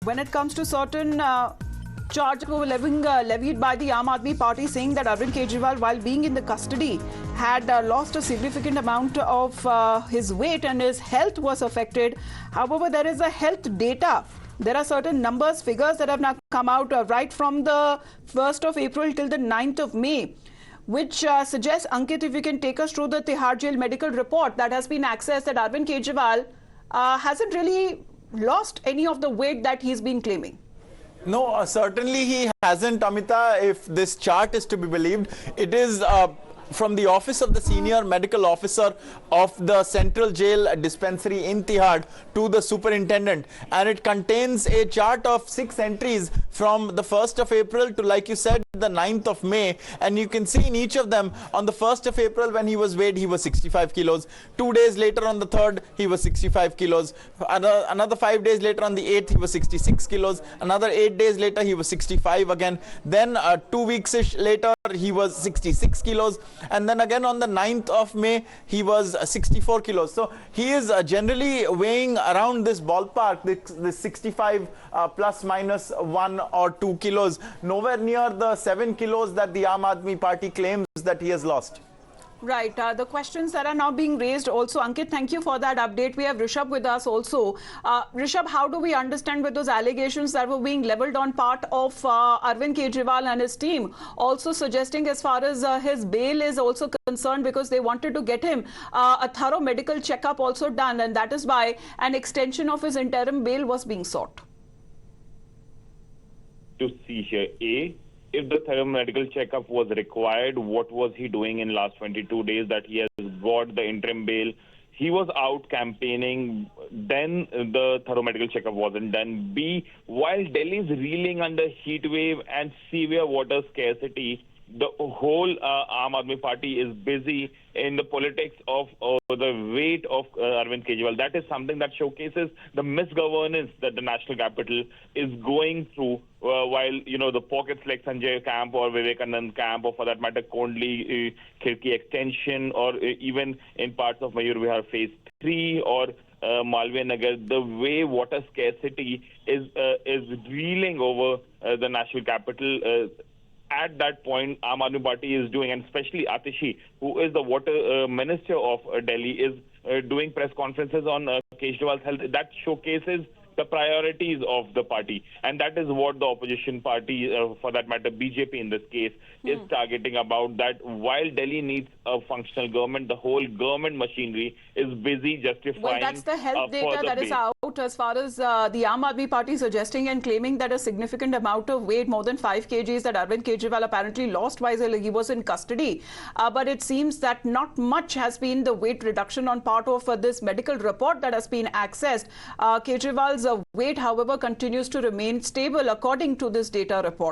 When it comes to certain charges levied by the Aam Aadmi Party, saying that Arvind Kejriwal, while being in the custody, had lost a significant amount of his weight and his health was affected. However, there is a health data. There are certain numbers, figures that have now come out right from the 1st of April till the 9th of May, which suggests, Ankit, if you can take us through the Tihar Jail medical report that has been accessed, that Arvind Kejriwal hasn't really lost any of the weight that he's been claiming. No, certainly he hasn't, Amita. If this chart is to be believed, it is from the office of the senior medical officer of the Central Jail Dispensary in Tihar to the superintendent, and it contains a chart of 6 entries from the 1st of April to, like you said, the 9th of May, and you can see in each of them, on the 1st of April when he was weighed, he was 65 kilos. 2 days later on the 3rd, he was 65 kilos. Another 5 days later on the 8th, he was 66 kilos. Another 8 days later, he was 65 again. Then 2 weeks-ish later, he was 66 kilos. And then again on the 9th of May, he was 64 kilos. So he is generally weighing around this ballpark, this 65 plus minus 1 or 2 kilos, nowhere near the 7 kilos that the Aam Aadmi Party claims that he has lost. Right. The questions that are now being raised also, Ankit, thank you for that update. We have Rishabh with us also. Rishabh, how do we understand with those allegations that were being leveled on part of Arvind Kejriwal and his team, also suggesting as far as his bail is also concerned, because they wanted to get him a thorough medical checkup also done, and that is why an extension of his interim bail was being sought? To see here, if the thorough medical checkup was required, what was he doing in last 22 days that he has got the interim bail? He was out campaigning, then the thorough medical checkup wasn't done. B, while Delhi is reeling under heat wave and severe water scarcity, the whole Aam Aadmi Party is busy in the politics of the weight of Arvind Kejriwal. That is something that showcases the misgovernance that the national capital is going through, while, you know, the pockets like Sanjay camp or Vivekanand camp, or for that matter, Kondli, Khirki extension, or even in parts of Mayur Vihar phase 3 or Malviya Nagar, the way water scarcity is reeling over the national capital. At that point, Aam Aadmi Party is doing, and especially Atishi, who is the water minister of Delhi, is doing press conferences on Kejriwal's health. That showcases the priorities of the party, and that is what the opposition party, for that matter BJP in this case, is targeting about. That while Delhi needs a functional government, the whole government machinery is busy justifying. Well, that's the health data that is out as far as the Aam Aadmi Party suggesting and claiming that a significant amount of weight, more than 5 kgs, that Arvind Kejriwal apparently lost while he was in custody. But it seems that not much has been the weight reduction on part of this medical report that has been accessed. Kejriwal's weight, however, continues to remain stable according to this data report.